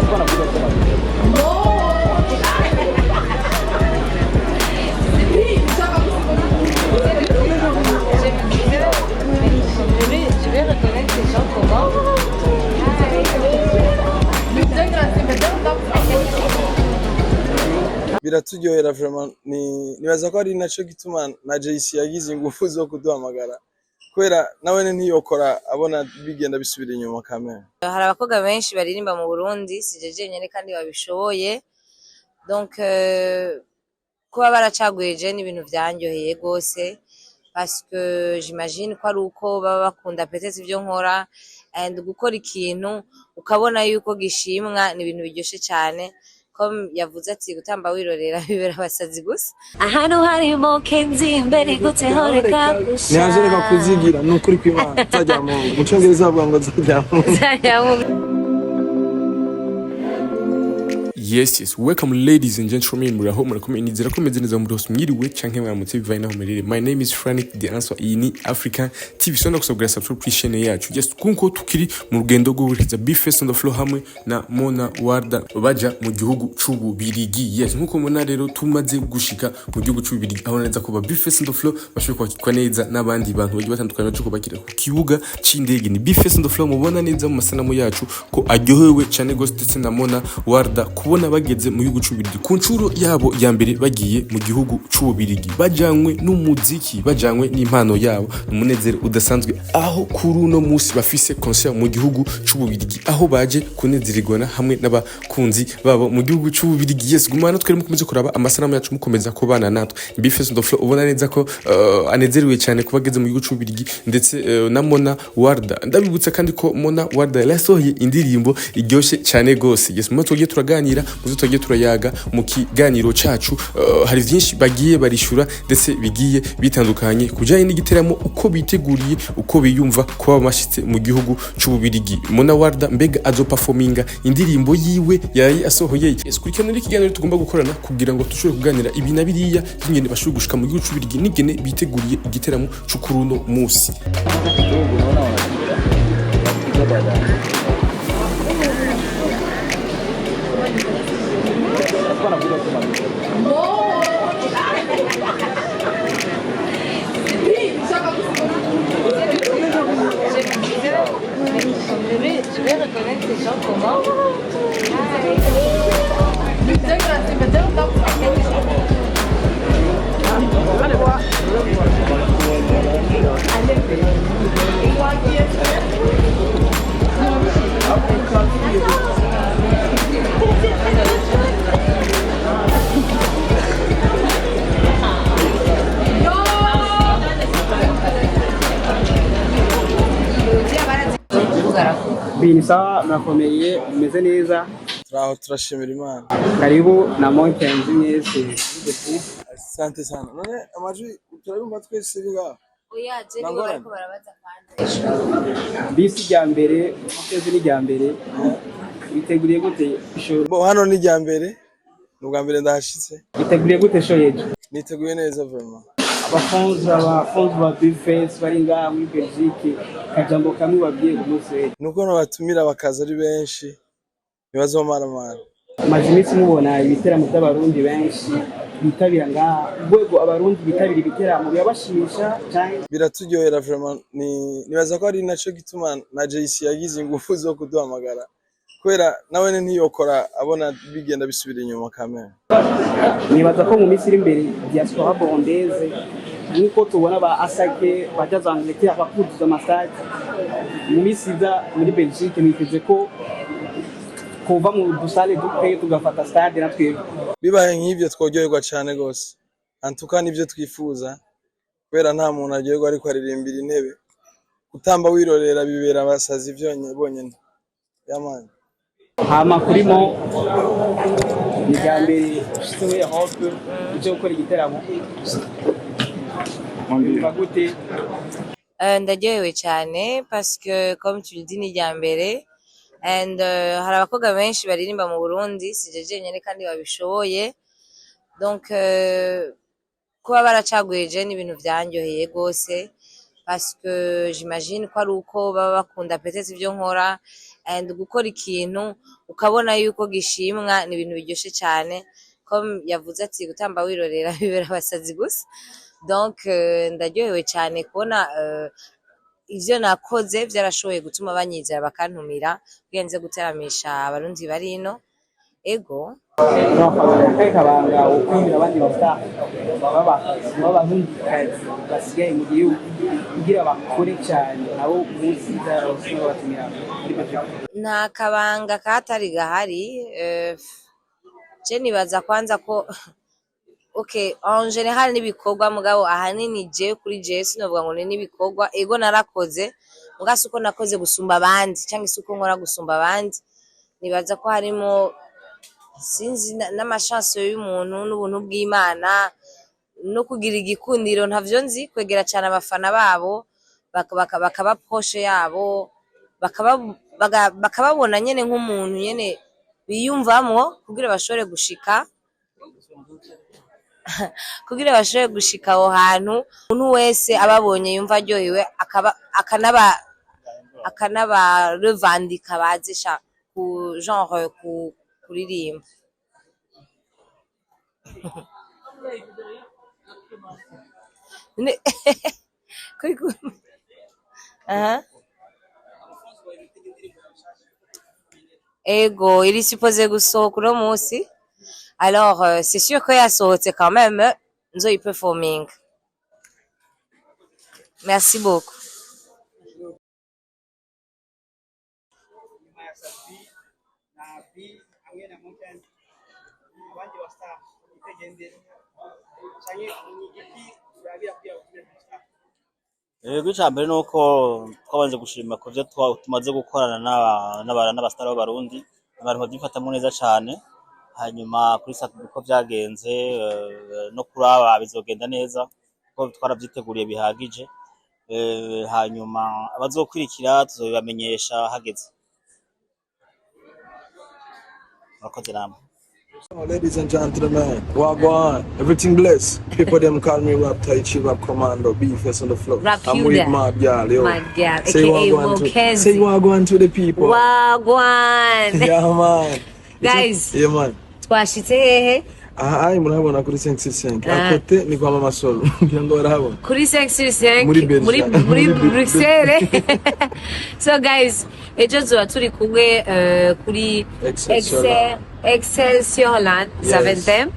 Je vais reconnaître ces gens comment. Biraturyohera vraiment nibaza ko ari naco gituma na JC yagize ingufu zo kuduhamagara kubera nawe ntiyokora abona bigenda bisubira inyuma kamera. Hari abakobwa benshi baririmba mu Burundi sijeje nyene kandi babishoboye donc kuba baracagwije ni ibintu byanyoheye gose parce que j'imagine ko ari uko baba bakunda peut-être ibyo nkora and gukora ikintu ukabona yuko gishimwa ni ibintu biryoshe cyane. Comme yavuze ati gutamba wirorera bibera abasazi gusa ahantu harimo kenzi imbere gute horeka Ni reka kuzigira nukuri kw'Imana nzajya mu Cyongereza bavuga ngo nzajya mu Yes, welcome ladies and gentlemen. Muraho murakomeye nizera ko meze neza muri hose mwiriwe canke mwamutse bivaye naho merere. My name is Frank the answer ini African TV. Sonda kusabira subscribe kuri channel yacu. Just kunko tukiri mu rugendo rwo guriza Be First on the Floor hamwe na Monna Walda baja mu gihugu c'Ububirigi. Yes, nkuko mubona rero tumaze gushika mu gihugu c'Ububirigi aho neza ko Be First on the Floor bashobora kwakirwa neza n'abandi bantu bagiye batandukanye baje kubakira ku kibuga c'indege. Ni Be First on the Floor mubona neza mu masanamu yacu ko aryohewe cyane gose ndetse na Monna Walda kubona bageze mu gihugu c'Ububirigi ku ncuro yabo ya mbere bagiye mu gihugu c'Ububirigi bajanywe n'umuziki bajanywe n'impano yabo umunezero udasanzwe aho kuri uno musi bafise concert mu gihugu c'Ububirigi aho baje kunezererwana hamwe n'abakunzi babo mu gihugu c'Ububirigi. Yes, gumana twere mukomeze kuraba amasanamu yacu mukomeza ko bana natwe Be First on the Floor ubona neza ko anezerewe cyane kubageze mu gihugu c'Ububirigi ndetse na Monna Walda. Ndabibutsa kandi ko Monna Walda yasohoye indirimbo iryoshe cyane gose. Yes, mu tugiye turaganira muzo tugiye turayaga mu kiganiro cacu hari byinshi bagiye barishura ndetse bigiye bitandukanye kujanye n'igiteramo uko biteguriye uko biyumva kuba bashitse mu gihugu c'Ububirigi. Monna Walda mbega azo performinga indirimbo yiwe yayi asohoye. Eskurikirana n'ikiganiro tugomba gukorana kugira ngo tushobore kuganira ibi na biriya ingene bashobora gushika mu gihugu c'Ububirigi n'ingene biteguriye igiteramo c'ukuruno musi. Je vais reconnaître ces gens comment. Bini sawa mnakomeye meze neza turashimira Imana. Karibu na Mountains mwese. Asante sana. None amajwi turabumva twese biga. Oya je nibo bariko barabaza kandi. Bisi rya mbere Mountains ni rya mbere. Biteguriye gute show? Bo hano ni rya mbere. N'ubwa mbere ndahashitse. Biteguriye gute show yejo? Niteguye neza vraiment. Abafunzi ba Be First bari ngaha muri Belgique kajambo kamwe babwiye umunsi. Nuko nabatumira bakaza ari benshi. Nibazomaramara. Maze iminsi mubona ibiteramo by'abarundi benshi bitabira ngaha. Ubwo abarundi bitabira ibiteramo byabashimisha cyane. Biraturyohera vraiment nibaza ko ari naco gituma na JC yagize ingufu zo kuduhamagara kubera nawe ntiyokora abona bigenda bisubira inyuma kamera. Nibaza ko mu minsi iri imbere diaspora burundaise nkuko tubona ba asake bajazangireke abakuduza amastage mu minsi iza muri Belgique niteze ko kuva mu dusale duke tugafata stade natwe bibaye nk'ivyo tworyoherwa cyane gose antuka nivyo twifuza kubera nta muntu aryoherwa ariko aririmbira intebe gutamba wirorera bibera abasazi vyonye bonyene yamani. Hama kurimo ni gambere ushitwe hope icyo gukora igiteramo gute. Ndaryohewe cyane parce que comme tu le dis ni rya mbere and hari abakobwa benshi baririmba mu Burundi sijeje nyene kandi babishoboye donc kuba baracagwije ni ibintu byanyoheye gose parce que j'imagine ko ari uko baba bakunda peut-être ibyo nkora and gukora ikintu ukabona yuko gishimwa ni ibintu biryoshe cyane ko yavuze ati gutamba wirorera bibera abasazi gusa donc ndaryohewe cyane kubona ivyo nakoze vyarashoboye gutuma banyizera bakantumira kugenze guteramisha abarundi barino ego kabanga ukwimira abandi bafata b'abahundikazi basigaye mu gihugu kugira bakore cyane nabo munsi y'abasore batumira muri BELGIQUE. nta kabanga katari gahari je nibaza kwanza ko okay en general nibikorwa mugabo ahanini je kuri je sinovuga ngo nibikorwa ego narakoze mugasi uko nakoze gusumba abandi cyangwa isuko nkora gusumba abandi nibaza ko harimo sinzi n'amashanso y'umuntu n'ubuntu bw'Imana no kugira igikundiro ntavyo nzi kwegera cyane abafana babo bakaba poshe yabo bakababona nyene nk'umuntu nyene biyumvamwo kugira bashobore gushika aho hantu umuntu wese ababonye yumva aryohewe akanaba revandika bazisha ku genre kuririmba ego iri supposé gusohoka uno munsi alors c'est sûr que yasohotse quand même nzoyi performing merci beaucoup Yego cyambere nuko twabanje gushima ko byo tumaze gukorana n'abastar b'abarundi abantu bagifatamo neza cyane hanyuma kuri satu uko byagenze no kuraba bizogenda neza ko twarabyiteguriye bihagije hanyuma abazokwirikira tuzobamenyesha hageze murakoze namwe. Ladies and gentlemen, wagwan, everything blessed. People them call me Rap Tai Chi, Rap Commando, B-Face on the floor. I'm with my girl, yo. My girl, say wagwan say wagwan to the people. Wagwan. Yeah, man. Guys. Yeah, man. Twashitse hehe? Aha, murabona kuri 565. Akote ni kwa mama solo. Ngirango barabona. Kuri 565 muri Bruxelles. So guys, ejo tuba turi kumwe kuri Excelsiorland Zaventem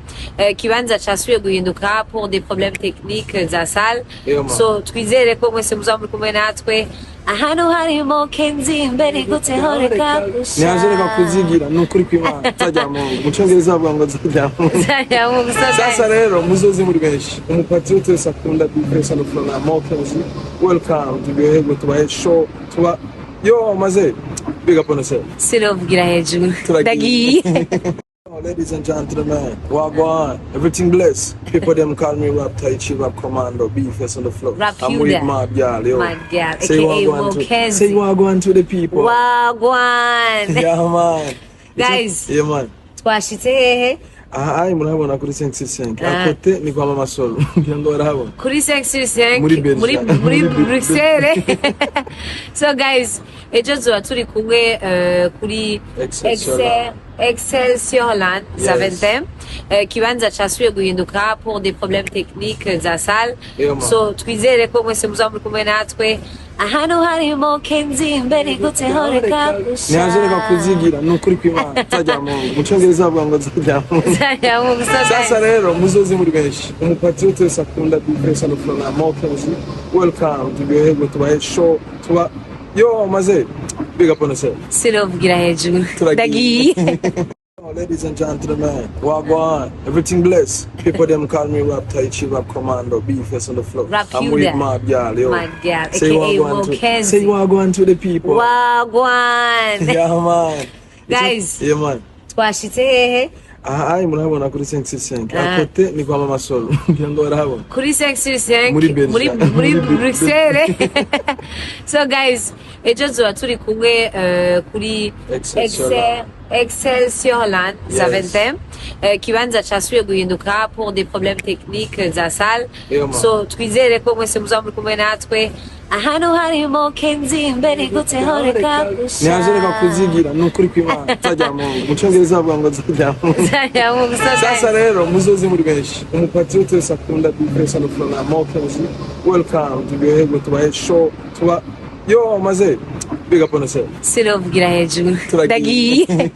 kibanza cyasubiye guhinduka pour des problèmes techniques za salle. So twizere ko mwese muzamuri kumwe natwe ahantu harimo kenzi imbere gute horeka ntiyajereka kuzigira nukuri kw'Imana tajya mu cyongereza bavuga ngo tajya mu sasa rero muzozi muri benshi umupatriote wese akunda B-Face on the floor na Mokenzi welcome to be able to show tuba yo maze big up on yourself sinovugira hejuru ndagiye. Ladies and gentlemen, wagwan, everything blessed. People them call me Rap Tai Chi, Rap Commando, B-Face on the floor. I'm with my girl, yo. My girl, say wagwan to the people. Wagwan. Yeah, man. Guys. Yeah, man. Twashitse hehe? Aha, murabona kuri 565. Akote ni kwa mama solo. Ngirango barabona. Kuri 565 muri Bruxelles. So guys, ejo tuba turi kumwe kuri Excelsiorland Zaventem kibanza cyasubiye guhinduka pour des problèmes techniques za salle. So twizere ko mwese muzamuri kumwe natwe ahantu harimo kenzi imbere gute horeka ntiyajereka kuzigira nukuri kw'Imana tajya mu cyongereza bavuga ngo tajya mu sasa rero muzozi muri benshi umupatriote wese akunda B-Face on the floor na Mokenzi welcome to be able to show tuba yo maze big up on yourself sinovugira hejuru ndagiye. Ladies and gentlemen, wagwan, everything blessed. People them call me Rap Tai Chi, Rap Commando, B-Face on the floor. I'm with my girl, yo. My girl, say wagwan to the people. Wagwan. Yeah, man. Guys. Yeah, man. Twashitse hehe? Aha, murabona kuri 565. Akote ni kwa mama solo. Ngirango barabona. Kuri 565 muri Bruxelles. So guys, ejo tuba turi kumwe kuri Excelsiorland za Yes. 20 kibanza casubiye guhinduka pour des problèmes techniques za salle Yoma. so twizere ko mwese muzaba muri kumwe natwe ahantu harimo kenzi imbere guteho reka ntiyaje reka kuzigira ni ukuri kw'Imana nzajya mu mu cyongereza bavuga ngo nzajya mu sasa rero muzoze muri benshi umupatriote wese akunda bifesa no from Mokenzi welcome turyoherwe tubahe show tuba yo maze big up on yourself sinovugira hejuru Turagiye. ndagiye.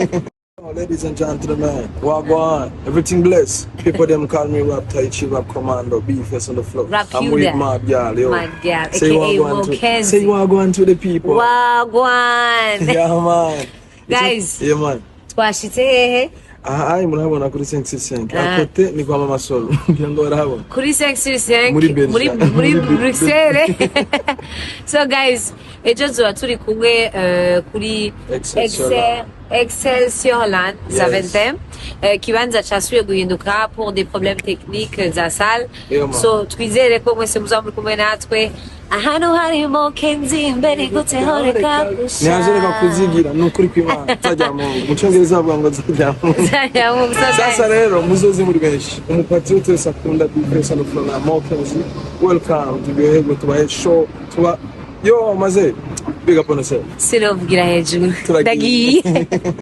Ladies and gentlemen, wagwan, everything blessed. People them call me Rap Taichi, Rap Commando, B-Face on the floor. Rap I'm you with there. my girl, yo. My girl, Say aka wagwan to, Mokenzi. say wagwan to the people. Wagwan. Yeah, man. Guys. Yeah, man. Twashitse hehe Aha, murabona kuri 565. Akote ni kwa Mama Solo. Ngira ngo barabona. kuri 565 Muri Belgique. muri Bruxelles. So guys, ejo tuba turi kumwe kuri Excelsiorland. Excelsiorland za Yes. 20 kibanza casubiye guhinduka pour des problèmes techniques za salle Yeah, man. so twizere ko mwese muzaba muri kumwe natwe ahantu harimo kenzi imbere guteho reka ntiyaje reka kuzigira ni ukuri kw'Imana nzajya mu cyongereza bavuga ngo nzajya mu sasa rero muzoze muri benshi umupatriote wese akunda bifesa no from Mokenzi welcome turyoherwe tubahe show tuba yo maze big up on yourself sinovugira hejuru Turagiye. ndagiye.